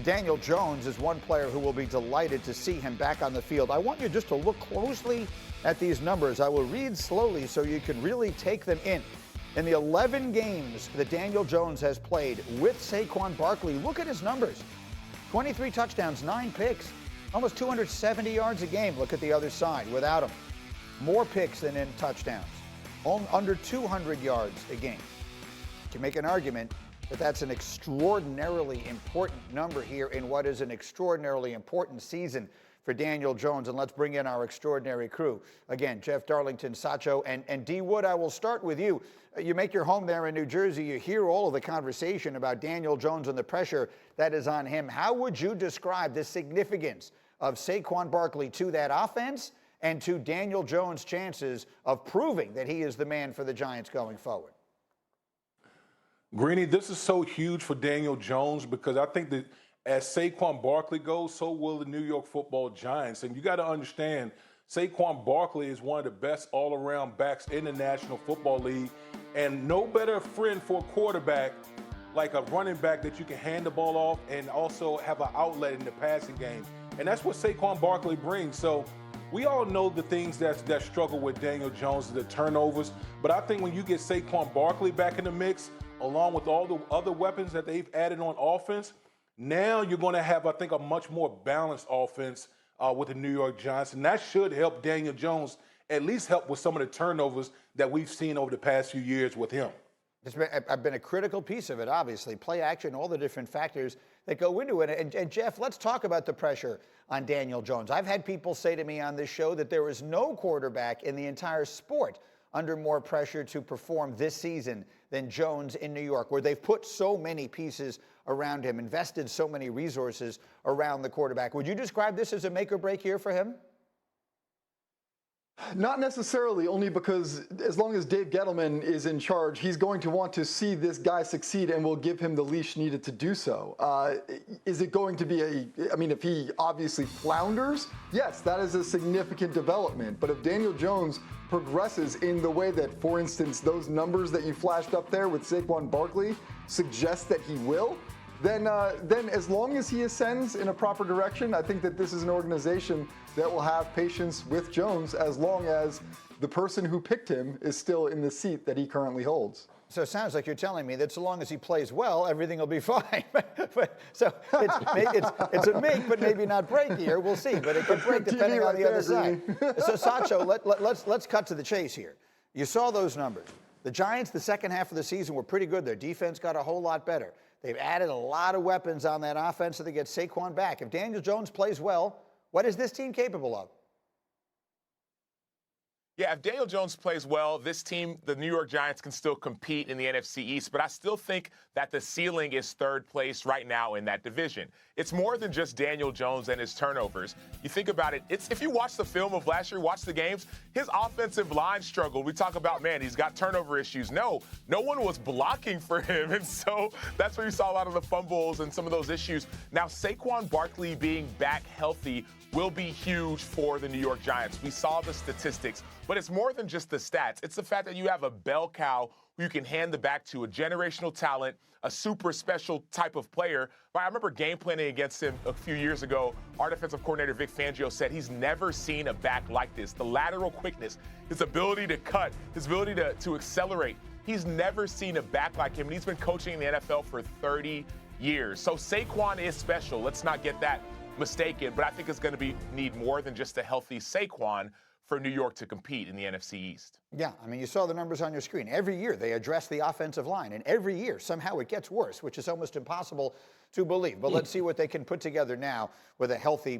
And Daniel Jones is one player who will be delighted to see him back on the field. I want you just to look closely at these numbers. I will read slowly so you can really take them in. In the 11 games that Daniel Jones has played with Saquon Barkley, look at his numbers. 23 touchdowns, 9 picks, almost 270 yards a game. Look at the other side without him. More picks than in touchdowns. Under 200 yards a game. You can make an argument that that's an extraordinarily important number here in what is an extraordinarily important season for Daniel Jones. And let's bring in our extraordinary crew. Again, Jeff Darlington, Sacho, and D. Wood, I will start with you. You make your home there in New Jersey. You hear all of the conversation about Daniel Jones and the pressure that is on him. How would you describe the significance of Saquon Barkley to that offense and to Daniel Jones' chances of proving that he is the man for the Giants going forward? Greeny, this is so huge for Daniel Jones because I think that as Saquon Barkley goes, so will the New York Football Giants. And you got to understand, Saquon Barkley is one of the best all-around backs in the National Football League. And no better friend for a quarterback like a running back that you can hand the ball off and also have an outlet in the passing game. And that's what Saquon Barkley brings. So we all know the things that struggle with Daniel Jones, the turnovers. But I think when you get Saquon Barkley back in the mix, along with all the other weapons that they've added on offense, now you're going to have, I think, a much more balanced offense with the New York Giants. And that should help Daniel Jones at least help with some of the turnovers that we've seen over the past few years with him. I've been a critical piece of it, obviously. Play action, all the different factors that go into it. And Jeff, let's talk about the pressure on Daniel Jones. I've had people say to me on this show that there is no quarterback in the entire sport under more pressure to perform this season than Jones in New York, where they've put so many pieces around him, invested so many resources around the quarterback. Would you describe this as a make or break year for him? Not necessarily, only because as long as Dave Gettleman is in charge, he's going to want to see this guy succeed and will give him the leash needed to do so. Is it going to be if he obviously flounders, yes, that is a significant development. But if Daniel Jones progresses in the way that, for instance, those numbers that you flashed up there with Saquon Barkley suggest that he will, then as long as he ascends in a proper direction, I think that this is an organization that will have patience with Jones as long as the person who picked him is still in the seat that he currently holds. So it sounds like you're telling me that so long as he plays well, everything will be fine. So it's a make, but maybe not break year. We'll see, but it could break depending on the other side. So Sacho, let's cut to the chase here. You saw those numbers. The Giants, the second half of the season, were pretty good. Their defense got a whole lot better. They've added a lot of weapons on that offense so they get Saquon back. If Daniel Jones plays well, what is this team capable of? Yeah, if Daniel Jones plays well, this team, the New York Giants, can still compete in the NFC East. But I still think that the ceiling is third place right now in that division. It's more than just Daniel Jones and his turnovers. You think about it, if you watch the film of last year, watch the games, his offensive line struggled. We talk about, man, he's got turnover issues. No one was blocking for him. And so that's where you saw a lot of the fumbles and some of those issues. Now, Saquon Barkley being back healthy will be huge for the New York Giants. We saw the statistics, but it's more than just the stats. It's the fact that you have a bell cow who you can hand the back to, a generational talent, a super special type of player. But I remember game planning against him a few years ago. Our defensive coordinator, Vic Fangio, said he's never seen a back like this. The lateral quickness, his ability to cut, his ability to accelerate. He's never seen a back like him, and he's been coaching in the NFL for 30 years. So Saquon is special. Let's not get that mistaken, but I think it's going to need more than just a healthy Saquon for New York to compete in the NFC East. Yeah, I mean, you saw the numbers on your screen. Every year they address the offensive line, and every year somehow it gets worse, which is almost impossible to believe. But let's see what they can put together now with a healthy